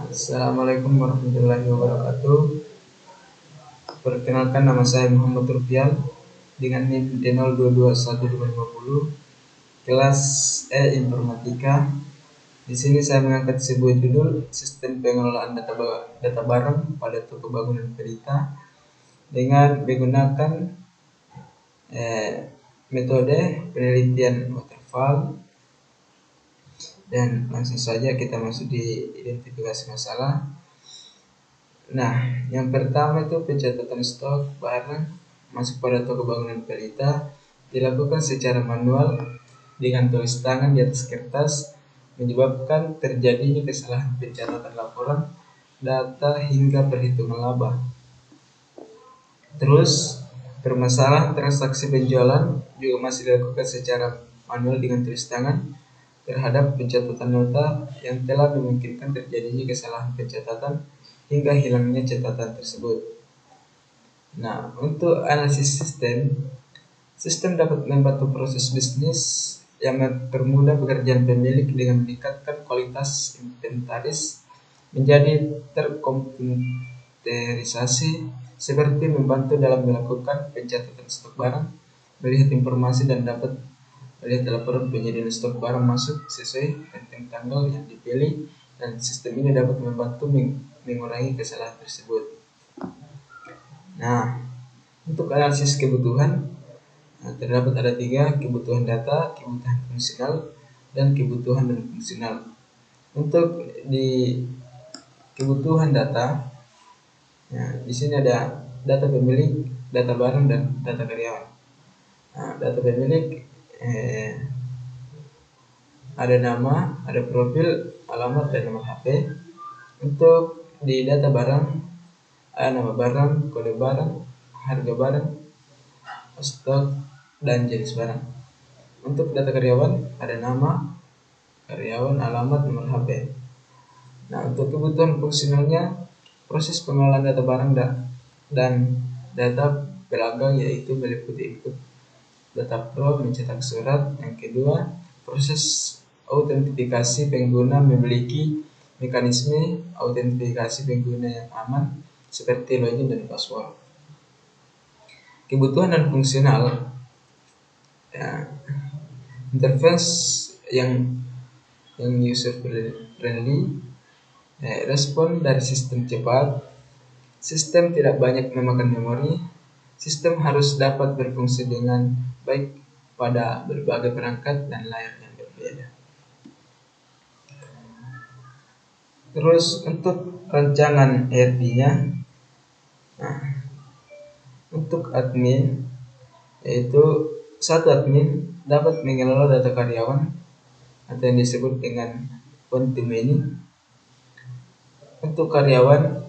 Assalamualaikum warahmatullahi wabarakatuh. Perkenalkan, nama saya Muhammad Rufian dengan NIM D022150, kelas E Informatika. Di sini saya mengangkat sebuah judul sistem pengelolaan data barang pada toko bangunan Pelita dengan menggunakan metode penelitian waterfall. Dan langsung saja kita masuk di identifikasi masalah. Nah, yang pertama itu pencatatan stok barang masuk pada toko bangunan Pelita dilakukan secara manual dengan tulis tangan di atas kertas, menyebabkan terjadinya kesalahan pencatatan laporan data hingga perhitungan laba. Terus, permasalahan transaksi penjualan juga masih dilakukan secara manual dengan tulis tangan terhadap pencatatan nota yang telah memungkinkan terjadinya kesalahan pencatatan hingga hilangnya catatan tersebut. Nah, untuk analisis sistem dapat membantu proses bisnis yang mempermudah pekerjaan pemilik dengan meningkatkan kualitas inventaris menjadi terkomputerisasi, seperti membantu dalam melakukan pencatatan stok barang, melihat informasi dan dapat melihat laporan penyediaan stok barang masuk sesuai rentang tanggal yang dipilih, dan sistem ini dapat membantu mengurangi kesalahan tersebut. Nah, untuk analisis kebutuhan terdapat ada 3: kebutuhan data, kebutuhan fungsional, dan kebutuhan non fungsional. Untuk di kebutuhan data, di sini ada data pemilik, data barang, dan data karyawan. Data pemilik ada nama, ada profil, alamat, dan nomor HP. Untuk di data barang ada nama barang, kode barang, harga barang, stok, dan jenis barang. Untuk data karyawan ada nama karyawan, alamat, nomor HP. Nah, untuk kebutuhan fungsionalnya, proses pengelolaan data barang dan data pelanggan, yaitu meliputi input data pro, mencetak surat. Yang kedua, proses autentifikasi pengguna, memiliki mekanisme autentifikasi pengguna yang aman seperti login dan password. Kebutuhan dan fungsional, interface yang user friendly, respon dari sistem cepat, sistem tidak banyak memakan memori, sistem harus dapat berfungsi dengan baik pada berbagai perangkat dan layar yang berbeda. Terus untuk rancangan ERP-nya, untuk admin, yaitu satu admin dapat mengelola data karyawan atau yang disebut dengan one to many. Untuk karyawan,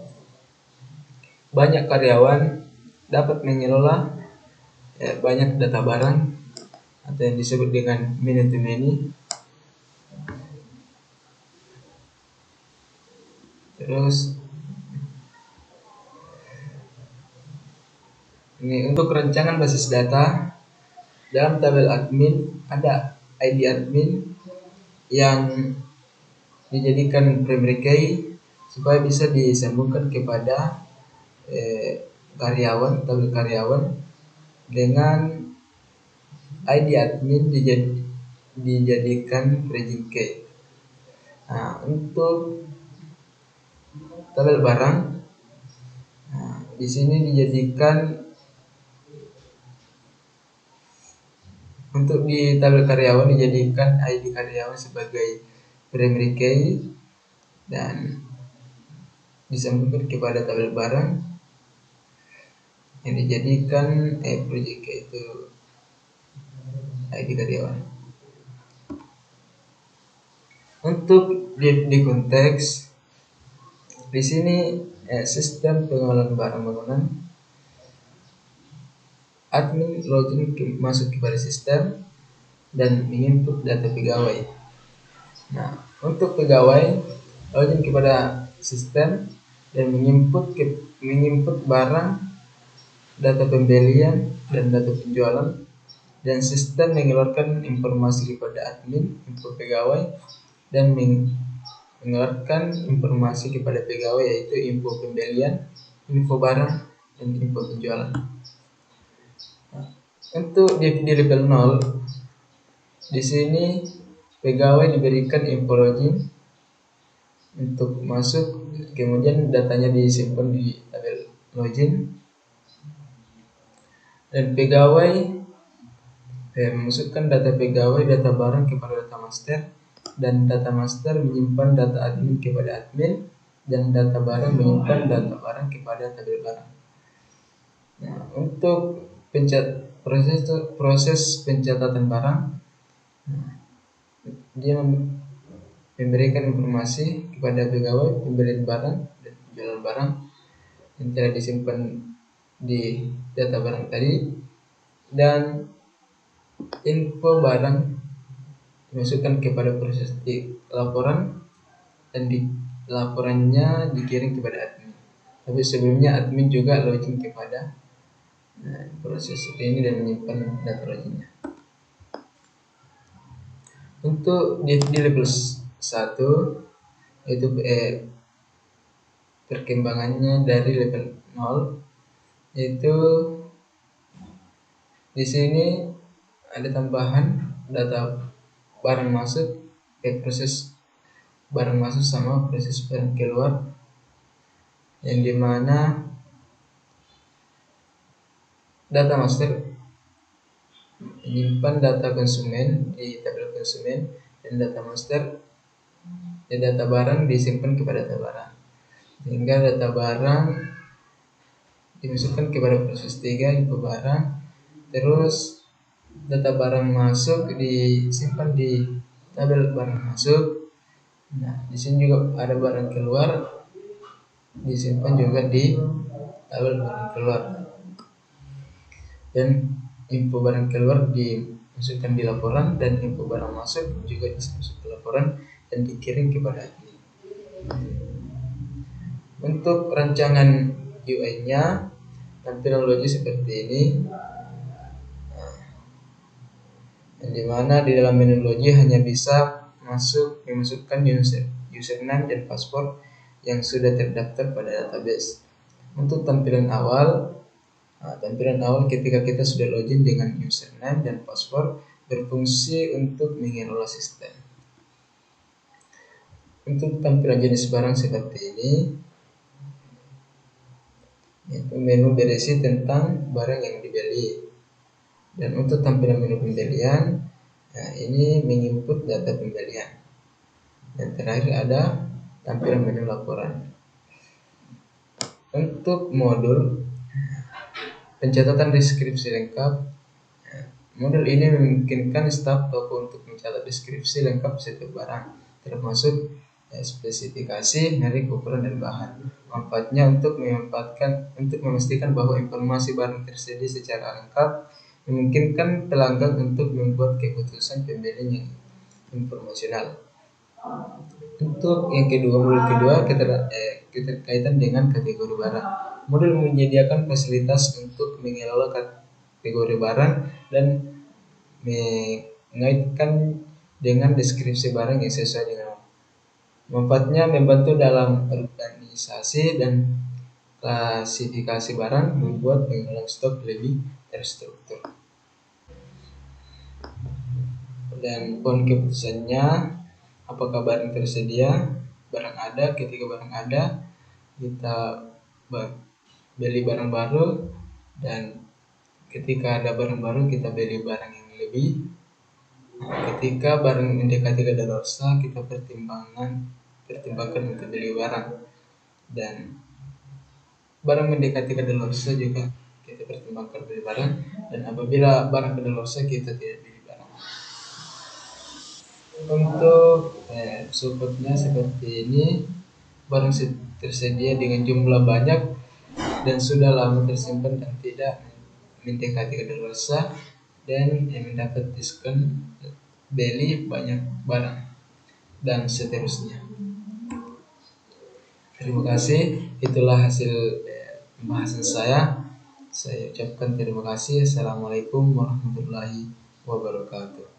banyak karyawan dapat mengelola banyak data barang atau yang disebut dengan many to many. Terus ini untuk rancangan basis data, dalam tabel admin ada ID admin yang dijadikan primary key supaya bisa disambungkan kepada karyawan, tabel karyawan dengan ID admin dijadikan bridging key. Nah, untuk tabel barang, di sini dijadikan, untuk di tabel karyawan dijadikan ID karyawan sebagai primary key dan disambungkan kepada tabel barang yang dijadikan project key, itu ID karyawan. Untuk di konteks di sini sistem pengelolaan barang bangunan, admin login masuk kepada sistem dan menginput data pegawai. Nah, untuk pegawai login kepada sistem dan menginput barang, data pembelian, dan data penjualan, dan sistem mengeluarkan informasi kepada admin, info pegawai, dan mengeluarkan informasi kepada pegawai, yaitu info pembelian, info barang, dan info penjualan. Untuk di level 0, di sini pegawai diberikan info login untuk masuk, kemudian datanya disimpan di tabel login, dan pegawai memasukkan data pegawai, data barang kepada data master, dan data master menyimpan data admin kepada admin, dan data barang menyimpan data barang kepada tabel barang. Nah, untuk proses pencatatan barang, dia memberikan informasi kepada pegawai pembelian barang dan penjualan barang yang telah disimpan di data barang tadi, dan info barang dimasukkan kepada proses di laporan, dan di laporannya dikirim kepada admin. Tapi sebelumnya admin juga login kepada proses ini dan menyimpan data loginnya. Untuk di level 1 yaitu perkembangannya dari level 0, yaitu di sini ada tambahan data barang masuk, proses barang masuk sama proses barang keluar, yang dimana data master menyimpan data konsumen di tabel konsumen, dan data master dan data barang disimpan kepada data barang, sehingga data barang dimasukkan kepada proses 3 info barang. Terus data barang masuk disimpan di tabel barang masuk. Nah, di sini juga ada barang keluar, disimpan juga di tabel barang keluar, dan info barang keluar dimasukkan di laporan, dan info barang masuk juga dimasuk ke laporan dan dikirim kepada admin. Untuk rancangan UI-nya, tampilan logis seperti ini, yang dimana di dalam menu logi hanya bisa memasukkan username dan password yang sudah terdaftar pada database. Untuk tampilan awal ketika kita sudah login dengan username dan password, berfungsi untuk mengelola sistem. Untuk tampilan jenis barang seperti ini, yaitu menu berisi tentang barang yang dibeli. Dan untuk tampilan menu pembelian, ini menginput data pembelian. Dan terakhir ada tampilan menu laporan. Untuk modul pencatatan deskripsi lengkap, modul ini memungkinkan staf toko untuk mencatat deskripsi lengkap setiap barang, termasuk spesifikasi, merek, ukuran, dan bahan. Manfaatnya untuk memastikan bahwa informasi barang tersedia secara lengkap, memungkinkan pelanggan untuk membuat keputusan pembelian yang informasional. Untuk yang kedua, modul kedua keterkaitan dengan kategori barang. Modul menyediakan fasilitas untuk mengelola kategori barang dan mengaitkan dengan deskripsi barang yang sesuai dengan. Manfaatnya membantu dalam organisasi dan klasifikasi barang, membuat pengelolaan stok lebih terstruktur. Dan poin keputusannya, apakah barang tersedia, barang ada. Ketika barang ada, kita beli barang baru, dan ketika ada barang baru kita beli barang yang lebih. Ketika barang mendekati kadaluarsa, kita pertimbangkan untuk beli barang, dan barang mendekati kadaluarsa juga kita pertimbangkan beli barang, dan apabila barang kadaluarsa kita tidak beli barang. Untuk supportnya seperti ini, barang tersedia dengan jumlah banyak dan sudah lama tersimpan dan tidak mendekati kadaluarsa, dan mendapat diskon beli banyak barang, dan seterusnya. Terima kasih, itulah hasil pembahasan saya. Saya ucapkan terima kasih. Assalamualaikum warahmatullahi wabarakatuh.